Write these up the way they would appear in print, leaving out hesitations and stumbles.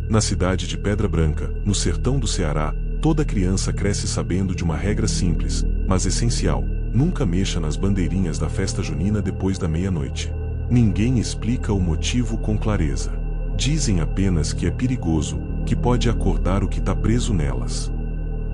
Na cidade de Pedra Branca, no sertão do Ceará, toda criança cresce sabendo de uma regra simples, mas essencial: nunca mexa nas bandeirinhas da festa junina depois da meia-noite. Ninguém explica o motivo com clareza. Dizem apenas que é perigoso, que pode acordar o que está preso nelas.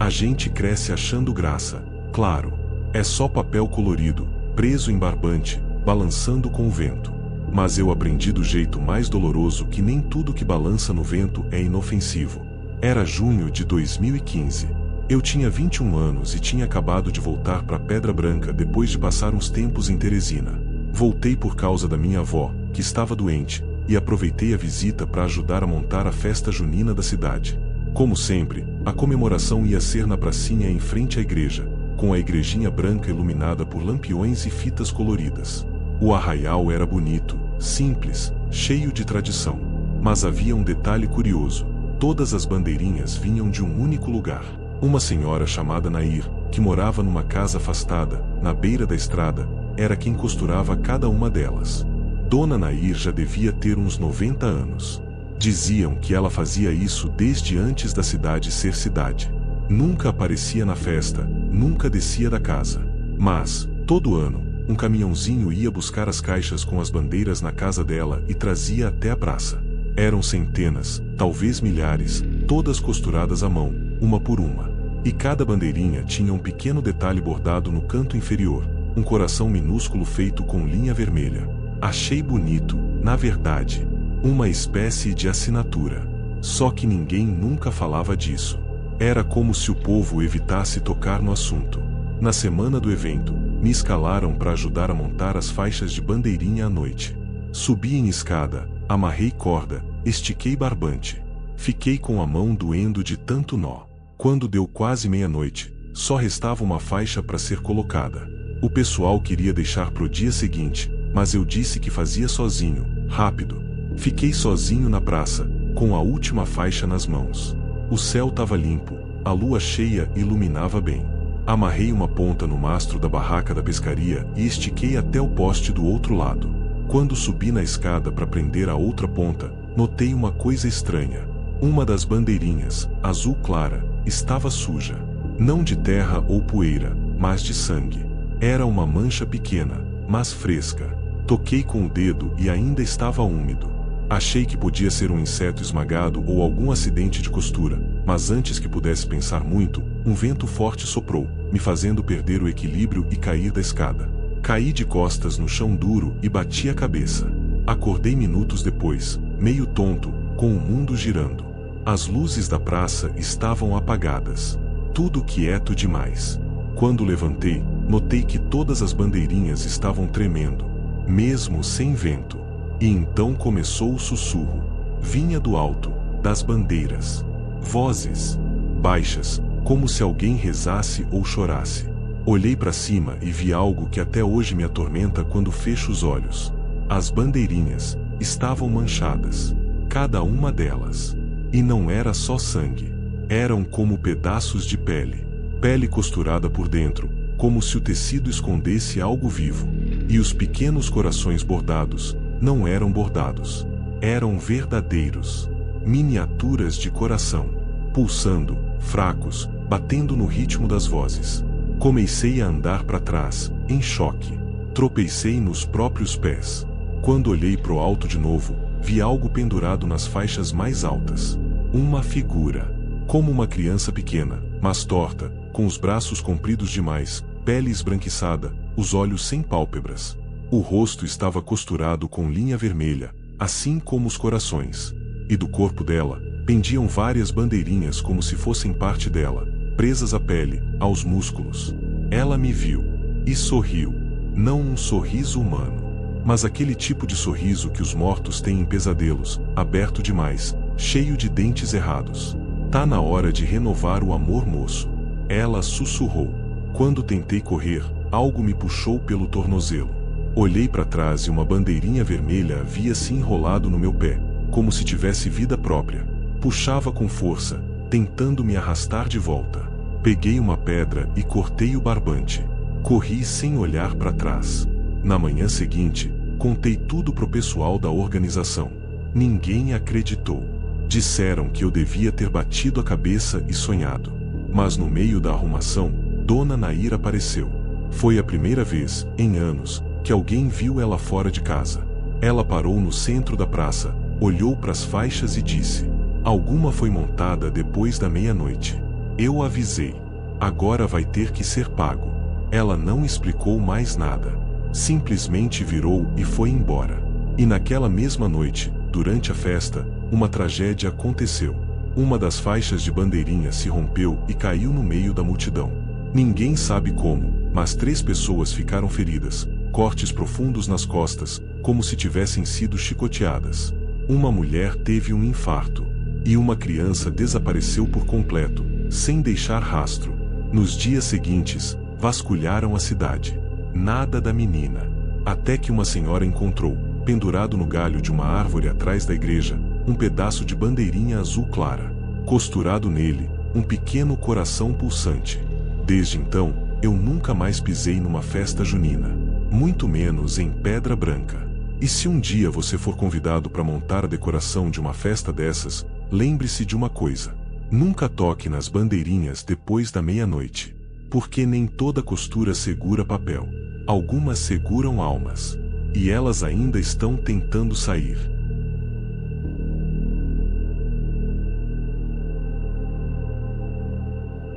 A gente cresce achando graça, claro. É só papel colorido, preso em barbante, balançando com o vento. Mas eu aprendi do jeito mais doloroso que nem tudo que balança no vento é inofensivo. Era junho de 2015. Eu tinha 21 anos e tinha acabado de voltar para Pedra Branca depois de passar uns tempos em Teresina. Voltei por causa da minha avó, que estava doente, e aproveitei a visita para ajudar a montar a festa junina da cidade. Como sempre, a comemoração ia ser na pracinha em frente à igreja, com a igrejinha branca iluminada por lampiões e fitas coloridas. O arraial era bonito, simples, cheio de tradição. Mas havia um detalhe curioso: todas as bandeirinhas vinham de um único lugar. Uma senhora chamada Nair, que morava numa casa afastada, na beira da estrada, era quem costurava cada uma delas. Dona Nair já devia ter uns 90 anos. Diziam que ela fazia isso desde antes da cidade ser cidade. Nunca aparecia na festa, nunca descia da casa. Mas, todo ano, um caminhãozinho ia buscar as caixas com as bandeiras na casa dela e trazia até a praça. Eram centenas, talvez milhares, todas costuradas à mão, uma por uma. E cada bandeirinha tinha um pequeno detalhe bordado no canto inferior, um coração minúsculo feito com linha vermelha. Achei bonito, na verdade, uma espécie de assinatura. Só que ninguém nunca falava disso. Era como se o povo evitasse tocar no assunto. Na semana do evento, me escalaram para ajudar a montar as faixas de bandeirinha à noite. Subi em escada, amarrei corda, estiquei barbante. Fiquei com a mão doendo de tanto nó. Quando deu quase meia-noite, só restava uma faixa para ser colocada. O pessoal queria deixar pro dia seguinte, mas eu disse que fazia sozinho, rápido. Fiquei sozinho na praça, com a última faixa nas mãos. O céu estava limpo, a lua cheia iluminava bem. Amarrei uma ponta no mastro da barraca da pescaria e estiquei até o poste do outro lado. Quando subi na escada para prender a outra ponta, notei uma coisa estranha. Uma das bandeirinhas, azul clara, estava suja. Não de terra ou poeira, mas de sangue. Era uma mancha pequena, mas fresca. Toquei com o dedo e ainda estava úmido. Achei que podia ser um inseto esmagado ou algum acidente de costura, mas antes que pudesse pensar muito, um vento forte soprou, me fazendo perder o equilíbrio e cair da escada. Caí de costas no chão duro e bati a cabeça. Acordei minutos depois, meio tonto, com o mundo girando. As luzes da praça estavam apagadas. Tudo quieto demais. Quando levantei, notei que todas as bandeirinhas estavam tremendo, mesmo sem vento. E então começou o sussurro. Vinha do alto, das bandeiras. Vozes baixas, como se alguém rezasse ou chorasse. Olhei para cima e vi algo que até hoje me atormenta quando fecho os olhos. As bandeirinhas estavam manchadas, cada uma delas. E não era só sangue. Eram como pedaços de pele. Pele costurada por dentro, como se o tecido escondesse algo vivo. E os pequenos corações bordados não eram bordados. Eram verdadeiros. Miniaturas de coração. Pulsando, fracos, batendo no ritmo das vozes. Comecei a andar para trás, em choque. Tropecei nos próprios pés. Quando olhei pro alto de novo, vi algo pendurado nas faixas mais altas. Uma figura. Como uma criança pequena, mas torta, com os braços compridos demais, pele esbranquiçada, os olhos sem pálpebras. O rosto estava costurado com linha vermelha, assim como os corações. E do corpo dela, pendiam várias bandeirinhas como se fossem parte dela, presas à pele, aos músculos. Ela me viu. E sorriu. Não um sorriso humano, mas aquele tipo de sorriso que os mortos têm em pesadelos, aberto demais, cheio de dentes errados. Tá na hora de renovar o amor, moço. Ela sussurrou. Quando tentei correr, algo me puxou pelo tornozelo. Olhei para trás e uma bandeirinha vermelha havia se enrolado no meu pé, como se tivesse vida própria. Puxava com força, tentando me arrastar de volta. Peguei uma pedra e cortei o barbante. Corri sem olhar para trás. Na manhã seguinte, contei tudo pro pessoal da organização. Ninguém acreditou. Disseram que eu devia ter batido a cabeça e sonhado. Mas no meio da arrumação, Dona Nair apareceu. Foi a primeira vez, em anos, que alguém viu ela fora de casa. Ela parou no centro da praça, olhou para as faixas e disse: "Alguma foi montada depois da meia-noite. Eu avisei. Agora vai ter que ser pago." Ela não explicou mais nada. Simplesmente virou e foi embora. E naquela mesma noite, durante a festa, uma tragédia aconteceu. Uma das faixas de bandeirinha se rompeu e caiu no meio da multidão. Ninguém sabe como, mas 3 pessoas ficaram feridas, cortes profundos nas costas, como se tivessem sido chicoteadas. Uma mulher teve um infarto. E uma criança desapareceu por completo, sem deixar rastro. Nos dias seguintes, vasculharam a cidade. Nada da menina. Até que uma senhora encontrou, pendurado no galho de uma árvore atrás da igreja, um pedaço de bandeirinha azul clara. Costurado nele, um pequeno coração pulsante. Desde então, eu nunca mais pisei numa festa junina. Muito menos em Pedra Branca. E se um dia você for convidado para montar a decoração de uma festa dessas, lembre-se de uma coisa: nunca toque nas bandeirinhas depois da meia-noite. Porque nem toda costura segura papel. Algumas seguram almas. E elas ainda estão tentando sair.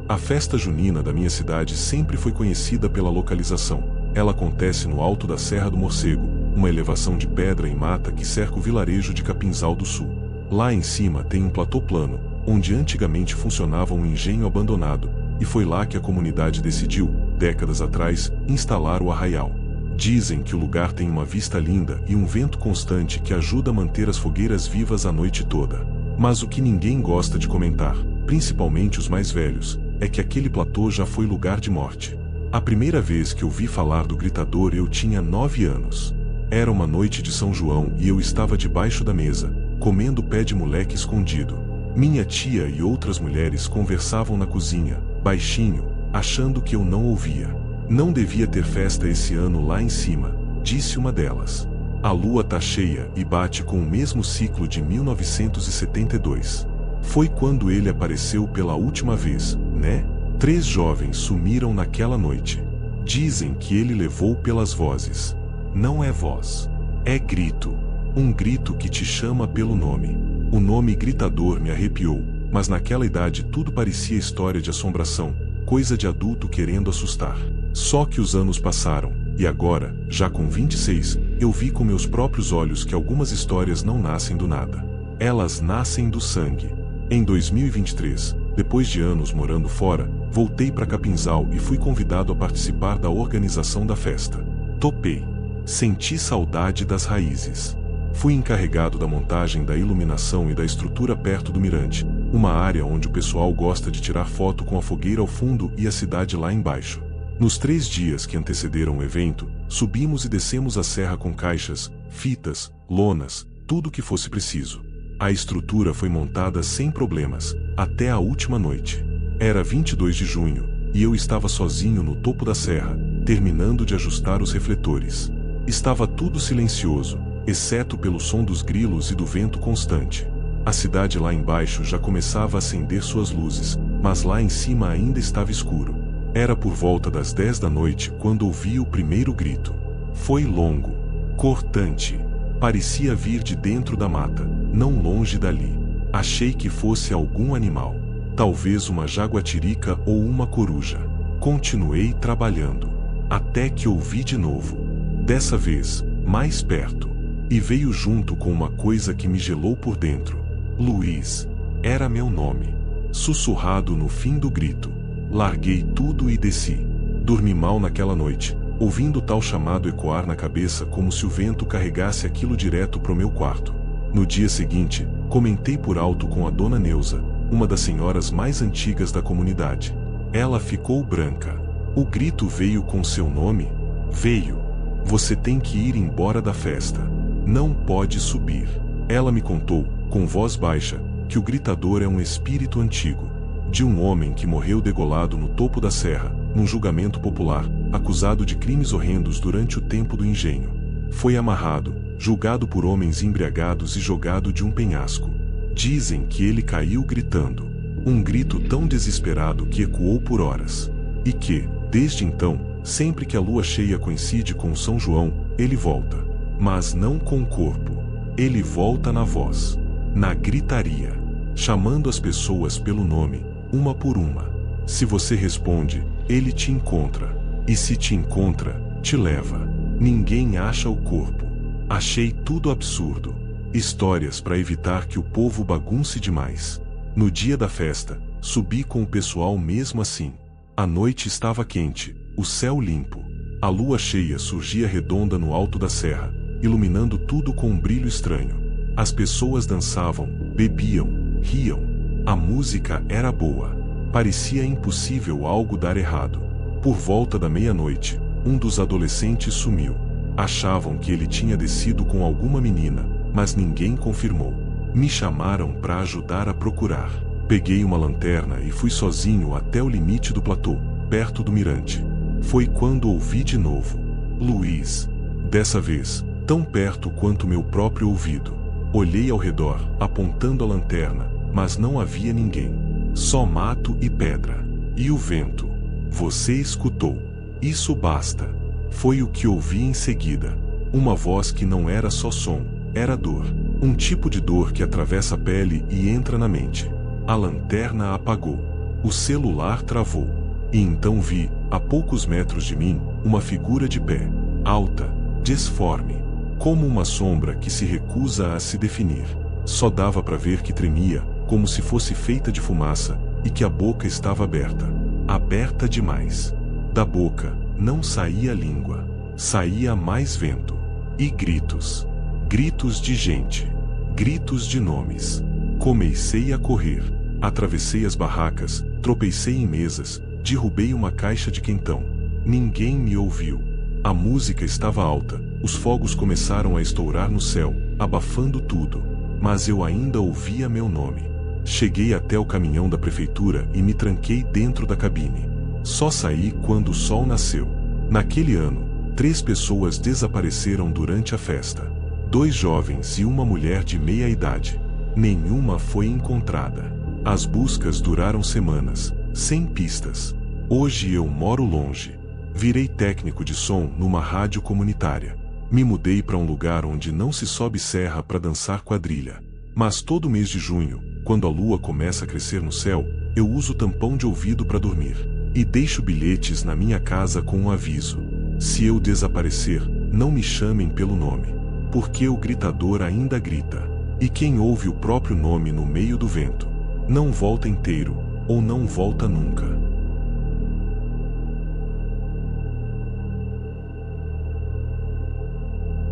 A festa junina da minha cidade sempre foi conhecida pela localização. Ela acontece no alto da Serra do Morcego, uma elevação de pedra e mata que cerca o vilarejo de Capinzal do Sul. Lá em cima tem um platô plano, onde antigamente funcionava um engenho abandonado, e foi lá que a comunidade decidiu, décadas atrás, instalar o arraial. Dizem que o lugar tem uma vista linda e um vento constante que ajuda a manter as fogueiras vivas a noite toda. Mas o que ninguém gosta de comentar, principalmente os mais velhos, é que aquele platô já foi lugar de morte. A primeira vez que ouvi falar do gritador eu tinha 9 anos. Era uma noite de São João e eu estava debaixo da mesa, comendo pé de moleque escondido. Minha tia e outras mulheres conversavam na cozinha, baixinho, achando que eu não ouvia. "Não devia ter festa esse ano lá em cima", disse uma delas. "A lua tá cheia e bate com o mesmo ciclo de 1972. Foi quando ele apareceu pela última vez, né?" 3 jovens sumiram naquela noite. Dizem que ele levou pelas vozes. Não é voz. É grito. Um grito que te chama pelo nome. O nome gritador me arrepiou, mas naquela idade tudo parecia história de assombração, coisa de adulto querendo assustar. Só que os anos passaram, e agora, já com 26, eu vi com meus próprios olhos que algumas histórias não nascem do nada. Elas nascem do sangue. Em 2023, depois de anos morando fora, voltei para Capinzal e fui convidado a participar da organização da festa. Topei. Senti saudade das raízes. Fui encarregado da montagem da iluminação e da estrutura perto do mirante, uma área onde o pessoal gosta de tirar foto com a fogueira ao fundo e a cidade lá embaixo. Nos 3 dias que antecederam o evento, subimos e descemos a serra com caixas, fitas, lonas, tudo o que fosse preciso. A estrutura foi montada sem problemas, até a última noite. Era 22 de junho, e eu estava sozinho no topo da serra, terminando de ajustar os refletores. Estava tudo silencioso, exceto pelo som dos grilos e do vento constante. A cidade lá embaixo já começava a acender suas luzes, mas lá em cima ainda estava escuro. Era por volta das 10 da noite quando ouvi o primeiro grito. Foi longo, cortante. Parecia vir de dentro da mata, não longe dali. Achei que fosse algum animal. Talvez uma jaguatirica ou uma coruja. Continuei trabalhando. Até que ouvi de novo. Dessa vez, mais perto. E veio junto com uma coisa que me gelou por dentro. Luiz. Era meu nome. Sussurrado no fim do grito. Larguei tudo e desci. Dormi mal naquela noite, ouvindo tal chamado ecoar na cabeça como se o vento carregasse aquilo direto pro meu quarto. No dia seguinte, comentei por alto com a dona Neuza, uma das senhoras mais antigas da comunidade. Ela ficou branca. "O grito veio com seu nome?" "Veio. Você tem que ir embora da festa. Não pode subir." Ela me contou, com voz baixa, que o gritador é um espírito antigo, de um homem que morreu degolado no topo da serra, num julgamento popular, acusado de crimes horrendos durante o tempo do engenho. Foi amarrado, julgado por homens embriagados e jogado de um penhasco. Dizem que ele caiu gritando. Um grito tão desesperado que ecoou por horas. E que, desde então, sempre que a lua cheia coincide com São João, ele volta. Mas não com o corpo. Ele volta na voz. Na gritaria. Chamando as pessoas pelo nome, uma por uma. Se você responde, ele te encontra. E se te encontra, te leva. Ninguém acha o corpo. Achei tudo absurdo. Histórias para evitar que o povo bagunce demais. No dia da festa, subi com o pessoal mesmo assim. A noite estava quente, o céu limpo. A lua cheia surgia redonda no alto da serra, iluminando tudo com um brilho estranho. As pessoas dançavam, bebiam, riam. A música era boa. Parecia impossível algo dar errado. Por volta da meia-noite, um dos adolescentes sumiu. Achavam que ele tinha descido com alguma menina, mas ninguém confirmou. Me chamaram para ajudar a procurar. Peguei uma lanterna e fui sozinho até o limite do platô, perto do mirante. Foi quando ouvi de novo. Luiz. Dessa vez, tão perto quanto meu próprio ouvido. Olhei ao redor, apontando a lanterna, mas não havia ninguém. Só mato e pedra. E o vento. Você escutou. Isso basta. Foi o que ouvi em seguida. Uma voz que não era só som, era dor. Um tipo de dor que atravessa a pele e entra na mente. A lanterna apagou. O celular travou. E então vi, a poucos metros de mim, uma figura de pé. Alta, disforme. Como uma sombra que se recusa a se definir. Só dava para ver que tremia, como se fosse feita de fumaça, e que a boca estava aberta. Aberta demais. Da boca, não saía língua. Saía mais vento. E gritos. Gritos de gente. Gritos de nomes. Comecei a correr. Atravessei as barracas, tropecei em mesas, derrubei uma caixa de quentão. Ninguém me ouviu. A música estava alta, os fogos começaram a estourar no céu, abafando tudo. Mas eu ainda ouvia meu nome. Cheguei até o caminhão da prefeitura e me tranquei dentro da cabine. Só saí quando o sol nasceu. Naquele ano, 3 pessoas desapareceram durante a festa. 2 jovens e uma mulher de meia idade. Nenhuma foi encontrada. As buscas duraram semanas, sem pistas. Hoje eu moro longe. Virei técnico de som numa rádio comunitária. Me mudei para um lugar onde não se sobe serra para dançar quadrilha. Mas todo mês de junho, quando a lua começa a crescer no céu, eu uso tampão de ouvido para dormir. E deixo bilhetes na minha casa com um aviso. Se eu desaparecer, não me chamem pelo nome. Porque o gritador ainda grita. E quem ouve o próprio nome no meio do vento, não volta inteiro, ou não volta nunca.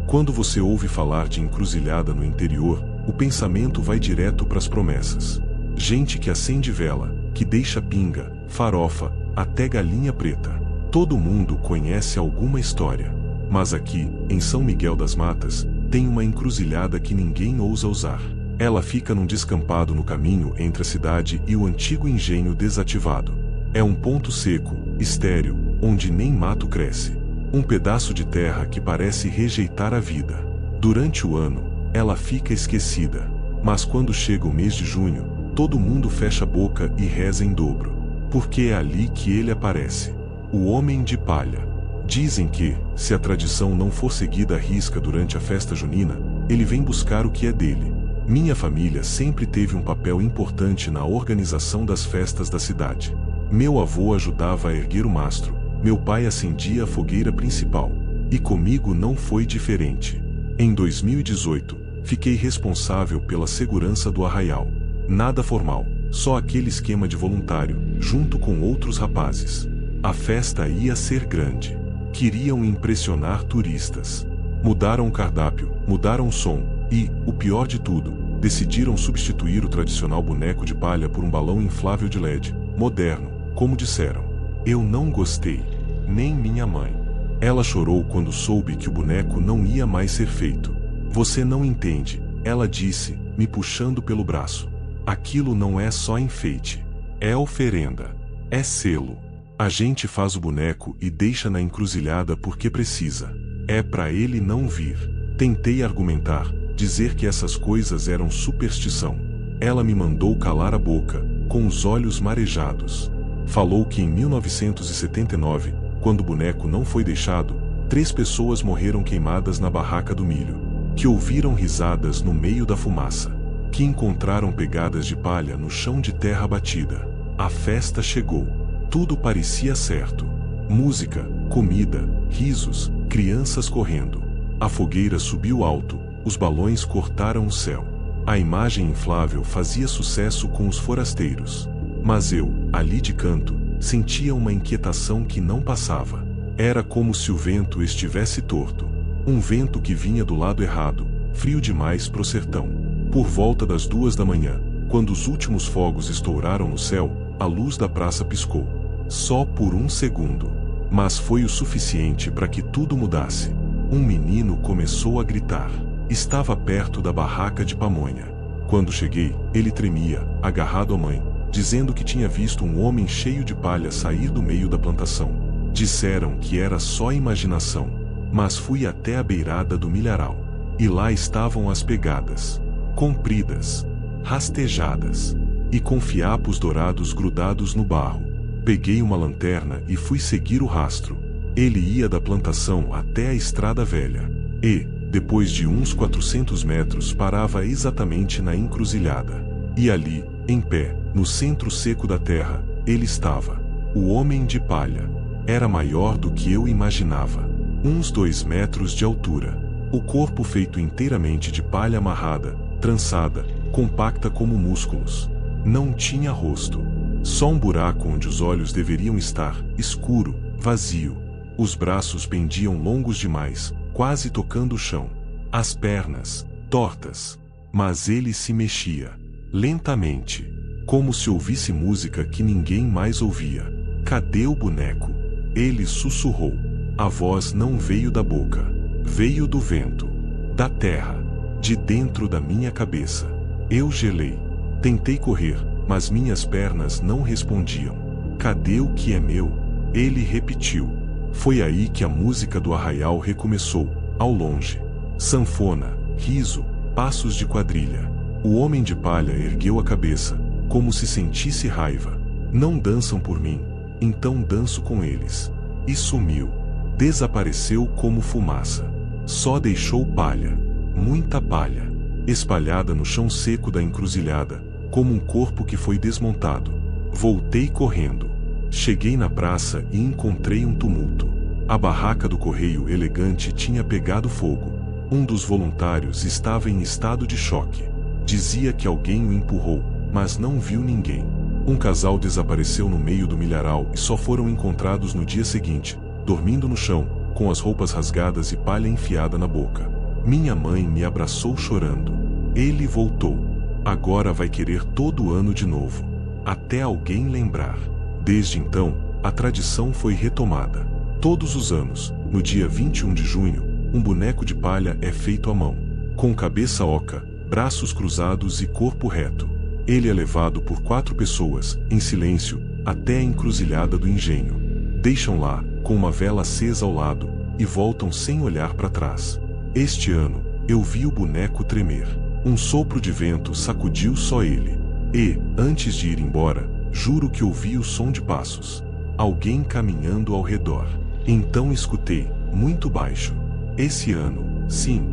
Quando você ouve falar de encruzilhada no interior, o pensamento vai direto para as promessas. Gente que acende vela, que deixa pinga, farofa, até galinha preta. Todo mundo conhece alguma história. Mas aqui, em São Miguel das Matas, tem uma encruzilhada que ninguém ousa usar. Ela fica num descampado no caminho entre a cidade e o antigo engenho desativado. É um ponto seco, estéril, onde nem mato cresce. Um pedaço de terra que parece rejeitar a vida. Durante o ano, ela fica esquecida. Mas quando chega o mês de junho, todo mundo fecha a boca e reza em dobro. Porque é ali que ele aparece. O homem de palha. Dizem que, se a tradição não for seguida à risca durante a festa junina, ele vem buscar o que é dele. Minha família sempre teve um papel importante na organização das festas da cidade. Meu avô ajudava a erguer o mastro, meu pai acendia a fogueira principal. E comigo não foi diferente. Em 2018, fiquei responsável pela segurança do arraial. Nada formal, só aquele esquema de voluntário, junto com outros rapazes. A festa ia ser grande. Queriam impressionar turistas. Mudaram o cardápio, mudaram o som e, o pior de tudo, decidiram substituir o tradicional boneco de palha por um balão inflável de LED, moderno, como disseram. Eu não gostei, nem minha mãe. Ela chorou quando soube que o boneco não ia mais ser feito. Você não entende, ela disse, me puxando pelo braço. Aquilo não é só enfeite. É oferenda. É selo. A gente faz o boneco e deixa na encruzilhada porque precisa. É para ele não vir. Tentei argumentar, dizer que essas coisas eram superstição. Ela me mandou calar a boca, com os olhos marejados. Falou que em 1979, quando o boneco não foi deixado, 3 pessoas morreram queimadas na barraca do milho, que ouviram risadas no meio da fumaça, que encontraram pegadas de palha no chão de terra batida. A festa chegou. Tudo parecia certo. Música, comida, risos, crianças correndo. A fogueira subiu alto, os balões cortaram o céu. A imagem inflável fazia sucesso com os forasteiros. Mas eu, ali de canto, sentia uma inquietação que não passava. Era como se o vento estivesse torto. Um vento que vinha do lado errado, frio demais pro sertão. Por volta das 2 da manhã, quando os últimos fogos estouraram no céu, a luz da praça piscou. Só por um segundo. Mas foi o suficiente para que tudo mudasse. Um menino começou a gritar. Estava perto da barraca de pamonha. Quando cheguei, ele tremia, agarrado à mãe, dizendo que tinha visto um homem cheio de palha sair do meio da plantação. Disseram que era só imaginação, mas fui até a beirada do milharal. E lá estavam as pegadas, compridas, rastejadas, e com fiapos dourados grudados no barro. Peguei uma lanterna e fui seguir o rastro. Ele ia da plantação até a estrada velha. E, depois de uns 400 metros, parava exatamente na encruzilhada. E ali, em pé, no centro seco da terra, ele estava. O homem de palha. Era maior do que eu imaginava. Uns 2 metros de altura. O corpo feito inteiramente de palha amarrada, trançada, compacta como músculos. Não tinha rosto. Só um buraco onde os olhos deveriam estar, escuro, vazio. Os braços pendiam longos demais, quase tocando o chão. As pernas, tortas. Mas ele se mexia. Lentamente. Como se ouvisse música que ninguém mais ouvia. Cadê o boneco? Ele sussurrou. A voz não veio da boca. Veio do vento. Da terra. De dentro da minha cabeça. Eu gelei. Tentei correr, mas minhas pernas não respondiam. Cadê o que é meu? Ele repetiu. Foi aí que a música do arraial recomeçou, ao longe. Sanfona, riso, passos de quadrilha. O homem de palha ergueu a cabeça, como se sentisse raiva. Não dançam por mim, então danço com eles. E sumiu. Desapareceu como fumaça. Só deixou palha. Muita palha. Espalhada no chão seco da encruzilhada, como um corpo que foi desmontado. Voltei correndo. Cheguei na praça e encontrei um tumulto. A barraca do correio elegante tinha pegado fogo. Um dos voluntários estava em estado de choque. Dizia que alguém o empurrou, mas não viu ninguém. Um casal desapareceu no meio do milharal e só foram encontrados no dia seguinte, dormindo no chão, com as roupas rasgadas e palha enfiada na boca. Minha mãe me abraçou chorando. Ele voltou. Agora vai querer todo ano de novo. Até alguém lembrar. Desde então, a tradição foi retomada. Todos os anos, no dia 21 de junho, um boneco de palha é feito à mão. Com cabeça oca, braços cruzados e corpo reto. Ele é levado por 4 pessoas, em silêncio, até a encruzilhada do engenho. Deixam lá, com uma vela acesa ao lado, e voltam sem olhar para trás. Este ano, eu vi o boneco tremer. Um sopro de vento sacudiu só ele. E, antes de ir embora, juro que ouvi o som de passos. Alguém caminhando ao redor. Então escutei, muito baixo. Esse ano, sim.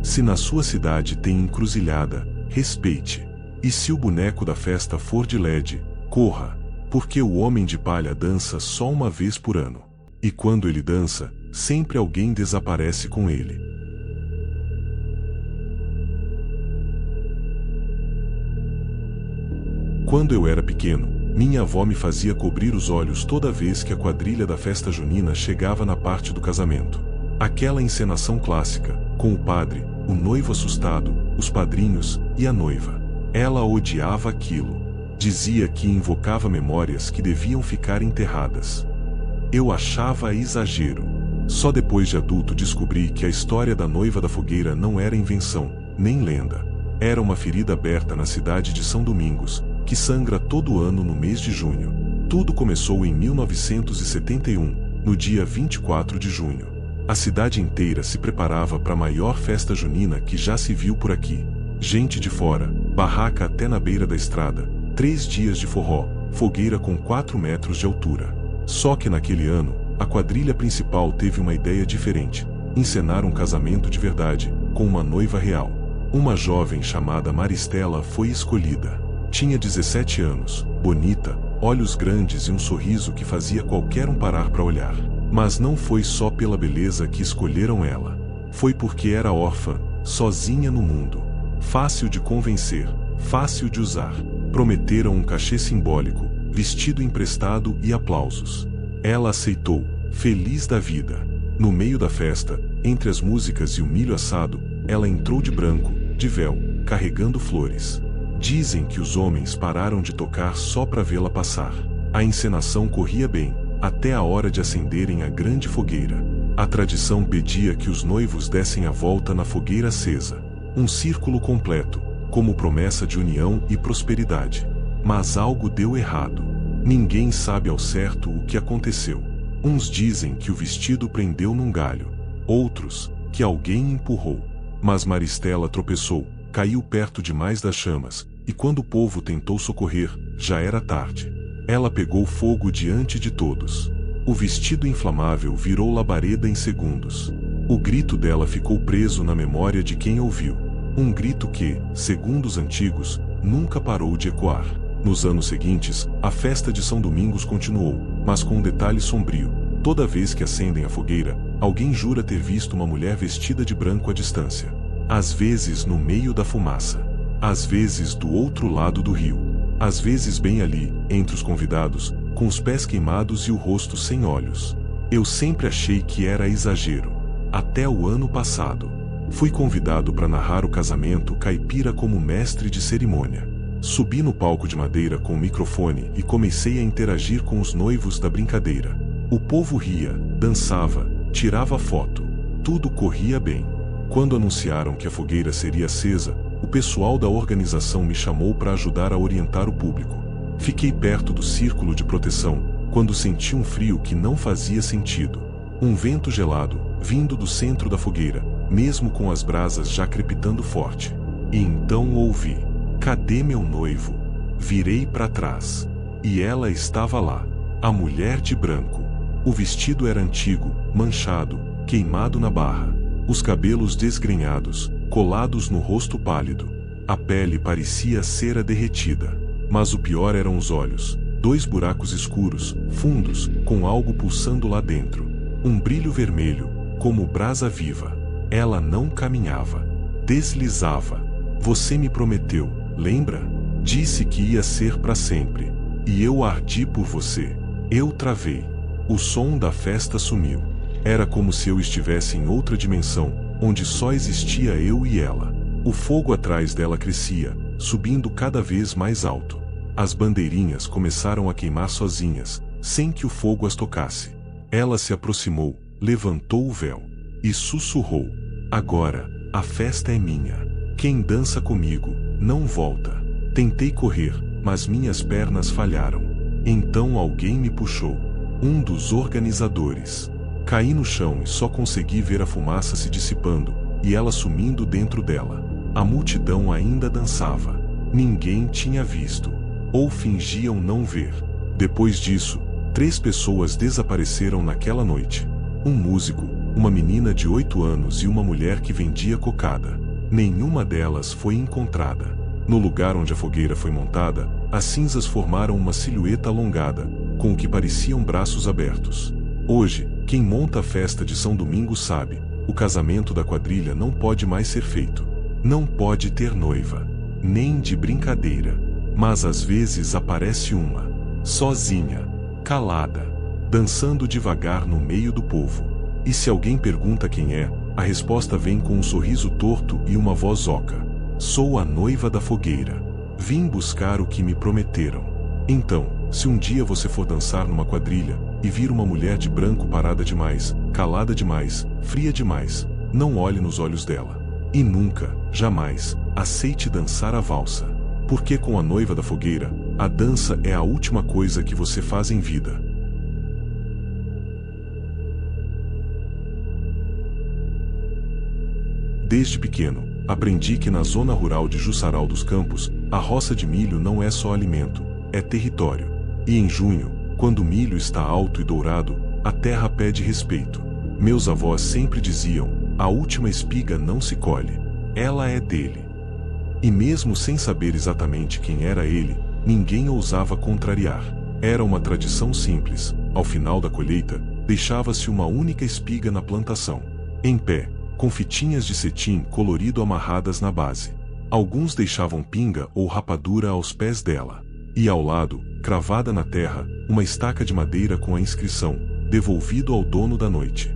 Se na sua cidade tem encruzilhada, respeite. E se o boneco da festa for de LED, corra. Porque o homem de palha dança só uma vez por ano. E quando ele dança, sempre alguém desaparece com ele. Quando eu era pequeno, minha avó me fazia cobrir os olhos toda vez que a quadrilha da festa junina chegava na parte do casamento. Aquela encenação clássica, com o padre, o noivo assustado, os padrinhos e a noiva. Ela odiava aquilo. Dizia que invocava memórias que deviam ficar enterradas. Eu achava exagero. Só depois de adulto descobri que a história da noiva da fogueira não era invenção, nem lenda. Era uma ferida aberta na cidade de São Domingos, que sangra todo ano no mês de junho. Tudo começou em 1971, no dia 24 de junho. A cidade inteira se preparava para a maior festa junina que já se viu por aqui. Gente de fora, barraca até na beira da estrada, 3 dias de forró, fogueira com 4 metros de altura. Só que naquele ano, a quadrilha principal teve uma ideia diferente: encenar um casamento de verdade, com uma noiva real. Uma jovem chamada Maristela foi escolhida. Tinha 17 anos, bonita, olhos grandes e um sorriso que fazia qualquer um parar para olhar. Mas não foi só pela beleza que escolheram ela. Foi porque era órfã, sozinha no mundo. Fácil de convencer, fácil de usar. Prometeram um cachê simbólico, vestido emprestado e aplausos. Ela aceitou, feliz da vida. No meio da festa, entre as músicas e o milho assado, ela entrou de branco, de véu, carregando flores. Dizem que os homens pararam de tocar só para vê-la passar. A encenação corria bem, até a hora de acenderem a grande fogueira. A tradição pedia que os noivos dessem a volta na fogueira acesa. Um círculo completo, como promessa de união e prosperidade. Mas algo deu errado. Ninguém sabe ao certo o que aconteceu. Uns dizem que o vestido prendeu num galho. Outros, que alguém empurrou. Mas Maristela tropeçou, caiu perto demais das chamas, e quando o povo tentou socorrer, já era tarde. Ela pegou fogo diante de todos. O vestido inflamável virou labareda em segundos. O grito dela ficou preso na memória de quem ouviu. Um grito que, segundo os antigos, nunca parou de ecoar. Nos anos seguintes, a festa de São Domingos continuou, mas com um detalhe sombrio. Toda vez que acendem a fogueira, alguém jura ter visto uma mulher vestida de branco à distância. Às vezes no meio da fumaça. Às vezes do outro lado do rio. Às vezes bem ali, entre os convidados, com os pés queimados e o rosto sem olhos. Eu sempre achei que era exagero. Até o ano passado. Fui convidado para narrar o casamento caipira como mestre de cerimônia. Subi no palco de madeira com o microfone e comecei a interagir com os noivos da brincadeira. O povo ria, dançava, tirava foto. Tudo corria bem. Quando anunciaram que a fogueira seria acesa, o pessoal da organização me chamou para ajudar a orientar o público. Fiquei perto do círculo de proteção, quando senti um frio que não fazia sentido. Um vento gelado, vindo do centro da fogueira, mesmo com as brasas já crepitando forte. E então ouvi: "Cadê meu noivo?" Virei para trás. E ela estava lá. A mulher de branco. O vestido era antigo, manchado, queimado na barra. Os cabelos desgrenhados, colados no rosto pálido. A pele parecia cera derretida. Mas o pior eram os olhos. 2 buracos escuros, fundos, com algo pulsando lá dentro. Um brilho vermelho, como brasa viva. Ela não caminhava. Deslizava. "Você me prometeu, lembra? Disse que ia ser para sempre. E eu ardi por você." Eu travei. O som da festa sumiu. Era como se eu estivesse em outra dimensão, onde só existia eu e ela. O fogo atrás dela crescia, subindo cada vez mais alto. As bandeirinhas começaram a queimar sozinhas, sem que o fogo as tocasse. Ela se aproximou, levantou o véu e sussurrou: "Agora, a festa é minha. Quem dança comigo, não volta." Tentei correr, mas minhas pernas falharam. Então alguém me puxou. Um dos organizadores. Caí no chão e só consegui ver a fumaça se dissipando, e ela sumindo dentro dela. A multidão ainda dançava. Ninguém tinha visto. Ou fingiam não ver. Depois disso, 3 pessoas desapareceram naquela noite. Um músico, uma menina de 8 anos e uma mulher que vendia cocada. Nenhuma delas foi encontrada. No lugar onde a fogueira foi montada, as cinzas formaram uma silhueta alongada, com o que pareciam braços abertos. Hoje, quem monta a festa de São Domingos sabe: o casamento da quadrilha não pode mais ser feito. Não pode ter noiva. Nem de brincadeira. Mas às vezes aparece uma. Sozinha. Calada. Dançando devagar no meio do povo. E se alguém pergunta quem é, a resposta vem com um sorriso torto e uma voz oca: "Sou a noiva da fogueira. Vim buscar o que me prometeram." Então, se um dia você for dançar numa quadrilha, e vir uma mulher de branco parada demais, calada demais, fria demais, não olhe nos olhos dela. E nunca, jamais, aceite dançar a valsa. Porque com a noiva da fogueira, a dança é a última coisa que você faz em vida. Desde pequeno, aprendi que na zona rural de Jussaral dos Campos, a roça de milho não é só alimento, é território. E em junho, quando o milho está alto e dourado, a terra pede respeito. Meus avós sempre diziam, a última espiga não se colhe, ela é dele. E mesmo sem saber exatamente quem era ele, ninguém ousava contrariar. Era uma tradição simples, ao final da colheita, deixava-se uma única espiga na plantação, em pé, com fitinhas de cetim colorido amarradas na base. Alguns deixavam pinga ou rapadura aos pés dela. E ao lado, cravada na terra, uma estaca de madeira com a inscrição, devolvido ao dono da noite.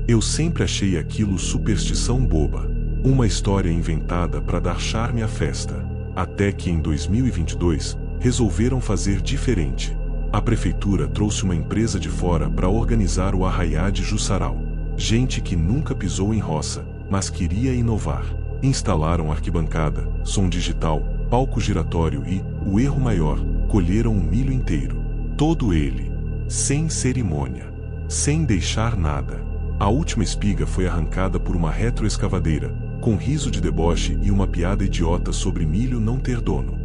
Eu sempre achei aquilo superstição boba. Uma história inventada para dar charme à festa. Até que em 2022, resolveram fazer diferente. A prefeitura trouxe uma empresa de fora para organizar o Arraiá de Jussaral. Gente que nunca pisou em roça, mas queria inovar. Instalaram arquibancada, som digital, palco giratório e, o erro maior, colheram o milho inteiro. Todo ele. Sem cerimônia. Sem deixar nada. A última espiga foi arrancada por uma retroescavadeira, com riso de deboche e uma piada idiota sobre milho não ter dono.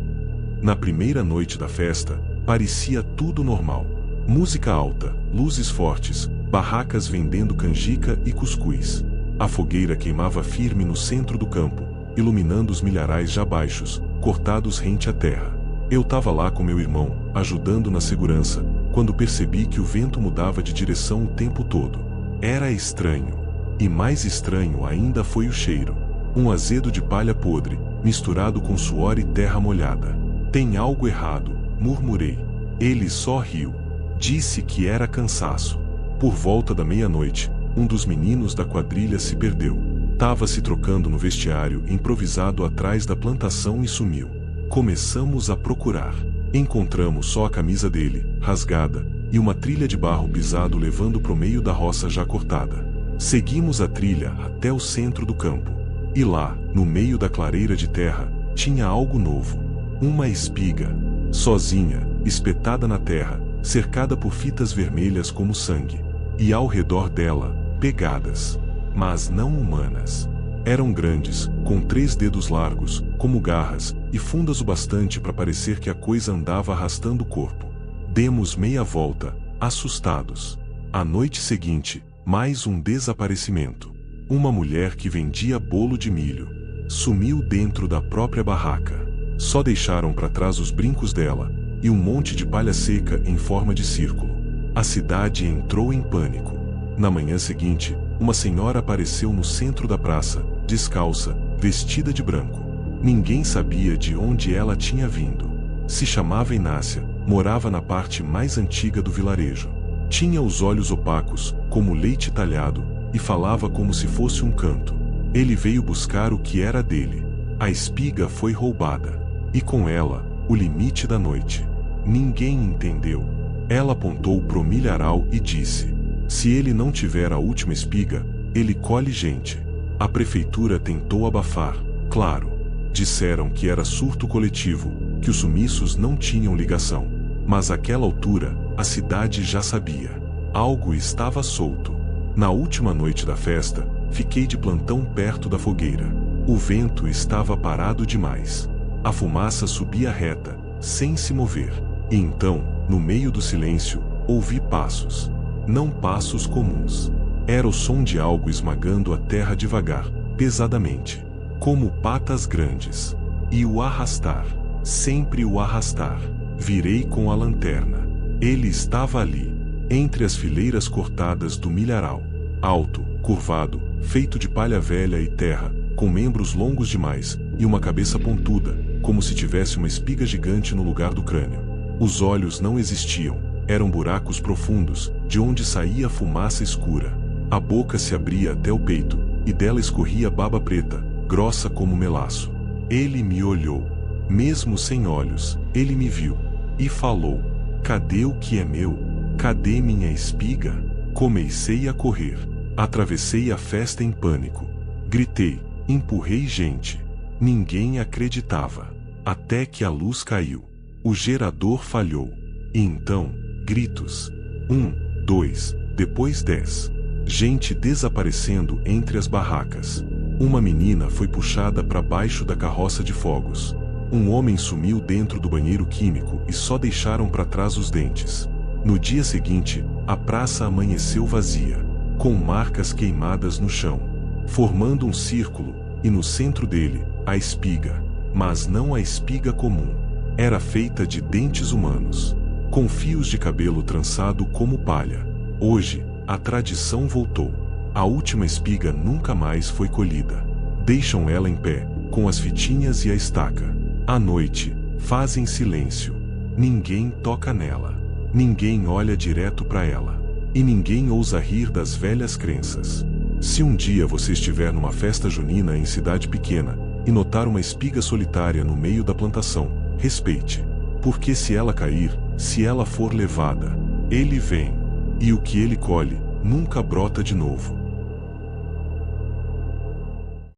Na primeira noite da festa, parecia tudo normal. Música alta, luzes fortes, barracas vendendo canjica e cuscuz. A fogueira queimava firme no centro do campo, iluminando os milharais já baixos, cortados rente à terra. Eu tava lá com meu irmão, ajudando na segurança, quando percebi que o vento mudava de direção o tempo todo. Era estranho. E mais estranho ainda foi o cheiro. Um azedo de palha podre, misturado com suor e terra molhada. Tem algo errado, murmurei. Ele só riu. Disse que era cansaço. Por volta da meia-noite, um dos meninos da quadrilha se perdeu. Tava se trocando no vestiário improvisado atrás da plantação e sumiu. Começamos a procurar. Encontramos só a camisa dele, rasgada, e uma trilha de barro pisado levando pro meio da roça já cortada. Seguimos a trilha até o centro do campo. E lá, no meio da clareira de terra, tinha algo novo. Uma espiga. Sozinha, espetada na terra, cercada por fitas vermelhas como sangue. E ao redor dela, pegadas. Mas não humanas. Eram grandes, com 3 dedos largos, como garras, e fundas o bastante para parecer que a coisa andava arrastando o corpo. Demos meia volta, assustados. À noite seguinte, mais um desaparecimento. Uma mulher que vendia bolo de milho. Sumiu dentro da própria barraca. Só deixaram para trás os brincos dela, e um monte de palha seca em forma de círculo. A cidade entrou em pânico. Na manhã seguinte, uma senhora apareceu no centro da praça, descalça, vestida de branco. Ninguém sabia de onde ela tinha vindo. Se chamava Inácia, morava na parte mais antiga do vilarejo. Tinha os olhos opacos, como leite talhado, e falava como se fosse um canto. Ele veio buscar o que era dele. A espiga foi roubada. E com ela, o limite da noite. Ninguém entendeu. Ela apontou pro milharal e disse: se ele não tiver a última espiga, ele colhe gente. A prefeitura tentou abafar, claro. Disseram que era surto coletivo, que os sumiços não tinham ligação. Mas àquela altura, a cidade já sabia. Algo estava solto. Na última noite da festa, fiquei de plantão perto da fogueira. O vento estava parado demais. A fumaça subia reta, sem se mover. E então, no meio do silêncio, ouvi passos. Não passos comuns. Era o som de algo esmagando a terra devagar, pesadamente. Como patas grandes. E o arrastar. Sempre o arrastar. Virei com a lanterna. Ele estava ali, entre as fileiras cortadas do milharal. Alto, curvado, feito de palha velha e terra, com membros longos demais, e uma cabeça pontuda, como se tivesse uma espiga gigante no lugar do crânio. Os olhos não existiam, eram buracos profundos, de onde saía fumaça escura. A boca se abria até o peito, e dela escorria baba preta, grossa como melaço. Ele me olhou. Mesmo sem olhos, ele me viu. E falou: cadê o que é meu? Cadê minha espiga? Comecei a correr. Atravessei a festa em pânico. Gritei, empurrei gente. Ninguém acreditava. Até que a luz caiu. O gerador falhou. E então, gritos. 1, 2, depois 10. Gente desaparecendo entre as barracas. Uma menina foi puxada para baixo da carroça de fogos. Um homem sumiu dentro do banheiro químico e só deixaram para trás os dentes. No dia seguinte, a praça amanheceu vazia, com marcas queimadas no chão, formando um círculo, e no centro dele, a espiga. Mas não a espiga comum. Era feita de dentes humanos, com fios de cabelo trançado como palha. Hoje, a tradição voltou. A última espiga nunca mais foi colhida. Deixam ela em pé, com as fitinhas e a estaca. À noite, fazem silêncio. Ninguém toca nela. Ninguém olha direto para ela. E ninguém ousa rir das velhas crenças. Se um dia você estiver numa festa junina em cidade pequena e notar uma espiga solitária no meio da plantação, respeite. Porque se ela cair, se ela for levada, ele vem. E o que ele colhe, nunca brota de novo.